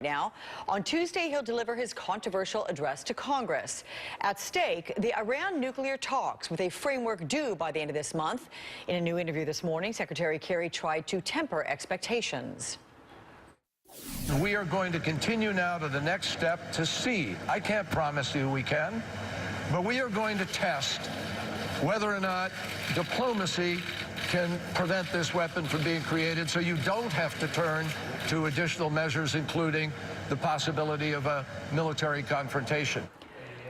Now, on Tuesday, he'll deliver his controversial address to Congress. At stake, the Iran nuclear talks with a framework due by the end of this month. In a new interview this morning, Secretary Kerry tried to temper expectations. We are going to continue now to the next step to see. I can't promise you we can, but we are going to test whether or not diplomacy can prevent this weapon from being created, so you don't have to turn to additional measures, including the possibility of a military confrontation.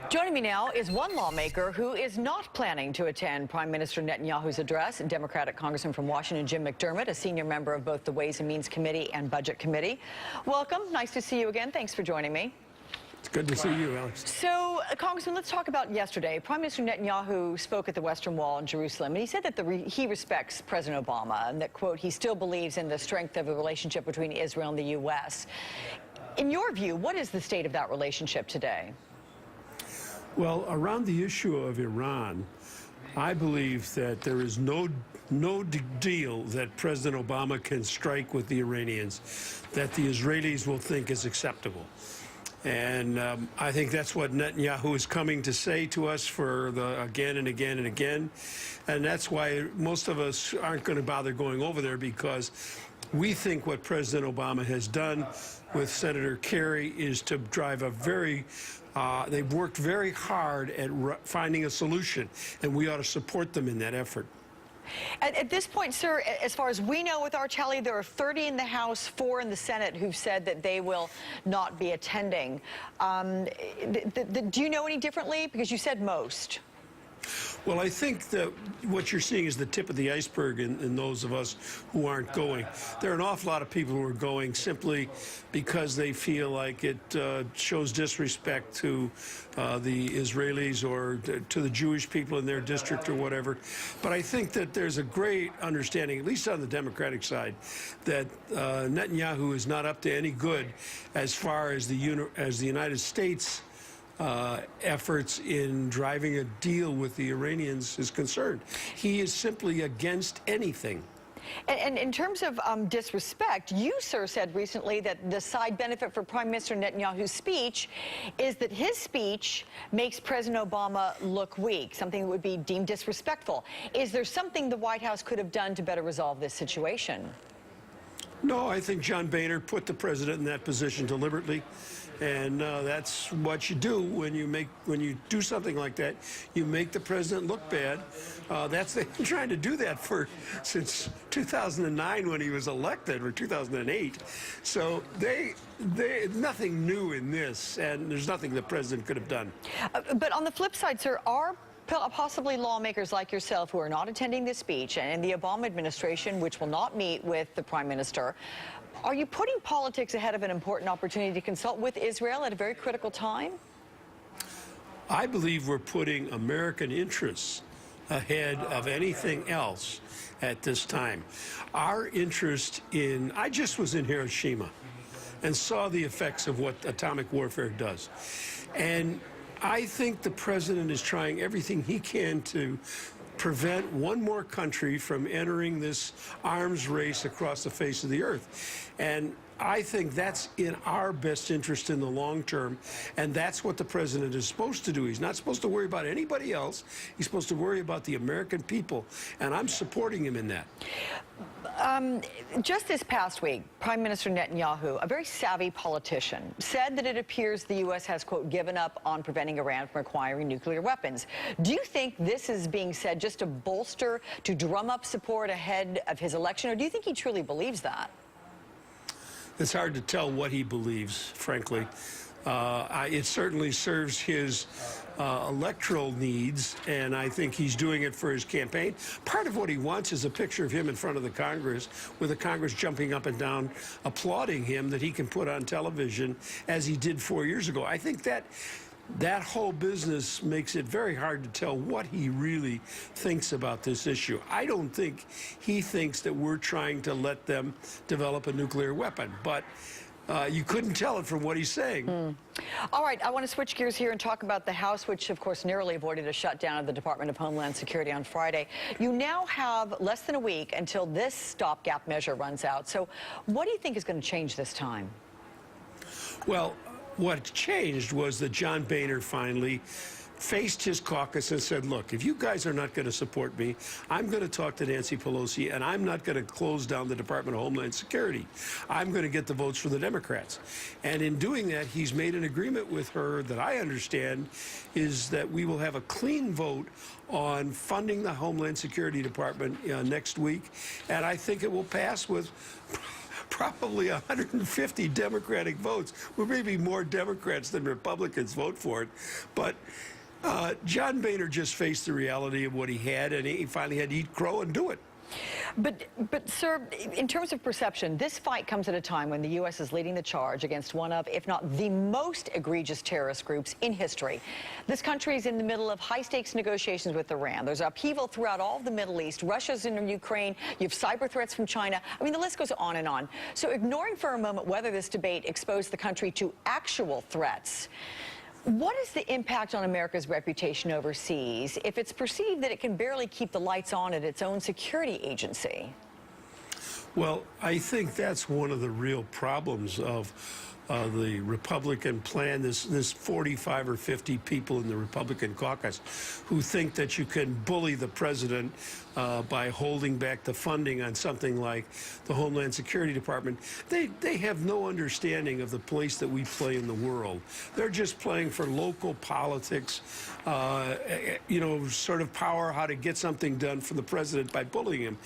Joining me now is one lawmaker who is not planning to attend Prime Minister Netanyahu's address, Democratic Congressman from Washington, Jim McDermott, a senior member of both the Ways and Means Committee and Budget Committee. Welcome. Nice to see you again. Thanks for joining me. It's good to see you, Alex. So, Congressman, let's talk about yesterday. Prime Minister Netanyahu spoke at the Western Wall in Jerusalem, and he said that he respects President Obama and that, quote, he still believes in the strength of the relationship between Israel and the U.S. In your view, what is the state of that relationship today? Well, around the issue of Iran, I believe that there is no deal that President Obama can strike with the Iranians that the Israelis will think is acceptable. And I think that's what Netanyahu is coming to say to us for again and again and again. And that's why most of us aren't going to bother going over there, because we think what President Obama has done with Senator Kerry is to drive a they've worked very hard at finding a solution, and we ought to support them in that effort. At this point, sir, as far as we know with our tally, there are 30 in the House, 4 in the Senate who've said that they will not be attending. Do you know any differently? Because you said most. Well, I think that what you're seeing is the tip of the iceberg in those of us who aren't going. There are an awful lot of people who are going simply because they feel like it shows disrespect to the Israelis or to the Jewish people in their district or whatever. But I think that there's a great understanding, at least on the Democratic side, that Netanyahu is not up to any good as far as the United States efforts in driving a deal with the Iranians is concerned. He is simply against anything. And in terms of disrespect, you, sir, said recently that the side benefit for Prime Minister Netanyahu's speech is that his speech makes President Obama look weak, something that would be deemed disrespectful. Is there something the White House could have done to better resolve this situation? No, I think John Boehner put the president in that position deliberately. And that's what you do when you do something like that. You make the president look bad. They've been trying to do that since 2009 when he was elected, or 2008. So nothing new in this, and there's nothing the president could have done. But on the flip side, sir, are possibly lawmakers like yourself who are not attending this speech, and the Obama administration, which will not meet with the Prime Minister, are you putting politics ahead of an important opportunity to consult with Israel at a very critical time? I believe we're putting American interests ahead of anything else at this time. Our interest I just was in Hiroshima and saw the effects of what atomic warfare does. And I think the president is trying everything he can to prevent one more country from entering this arms race across the face of the earth. And I think that's in our best interest in the long term, and that's what the president is supposed to do. He's not supposed to worry about anybody else. He's supposed to worry about the American people, and I'm supporting him in that. Just this past week, Prime Minister Netanyahu, a very savvy politician, said that it appears the U.S. has, quote, given up on preventing Iran from acquiring nuclear weapons. Do you think this is being said just to drum up support ahead of his election, or do you think he truly believes that? It's hard to tell what he believes, frankly. It certainly serves his electoral needs, and I think he's doing it for his campaign. Part of what he wants is a picture of him in front of the Congress, with the Congress jumping up and down, applauding him, that he can put on television, as he did 4 years ago. I think that whole business makes it very hard to tell what he really thinks about this issue. I don't think he thinks that we're trying to let them develop a nuclear weapon, but you couldn't tell it from what he's saying. All right, I want to switch gears here and talk about the House, which, of course, narrowly avoided a shutdown of the Department of Homeland Security on Friday. You now have less than a week until this stopgap measure runs out. So what do you think is going to change this time? Well, what changed was that John Boehner finally faced his caucus and said, look, if you guys are not going to support me, I'm going to talk to Nancy Pelosi, and I'm not going to close down the Department of Homeland Security. I'm going to get the votes for the Democrats. And in doing that, he's made an agreement with her that I understand is that we will have a clean vote on funding the Homeland Security Department next week. And I think it will pass with probably 150 Democratic votes. Well, maybe more Democrats than Republicans vote for it. But John Boehner just faced the reality of what he had, and he finally had to eat crow and do it. But, sir, in terms of perception, this fight comes at a time when the U.S. is leading the charge against one of, if not the most egregious terrorist groups in history. This country is in the middle of high-stakes negotiations with Iran. There's upheaval throughout all of the Middle East. Russia's in Ukraine. You have cyber threats from China. I mean, the list goes on and on. So ignoring for a moment whether this debate exposed the country to actual threats, what is the impact on America's reputation overseas if it's perceived that it can barely keep the lights on at its own security agency? Well, I think that's one of the real problems of the Republican plan. There's 45 or 50 people in the Republican caucus who think that you can bully the president by holding back the funding on something like the Homeland Security Department. They have no understanding of the place that we play in the world. They're just playing for local politics, you know, sort of power, how to get something done for the president by bullying him.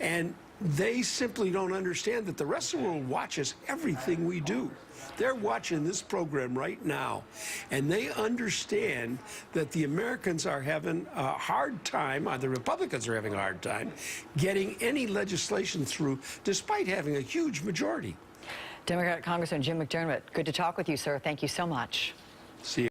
And they simply don't understand that the rest of the world watches everything we do. They're watching this program right now, and they understand that the Americans are having a hard time, the Republicans are having a hard time, getting any legislation through, despite having a huge majority. Democratic Congressman Jim McDermott, good to talk with you, sir. Thank you so much. See you.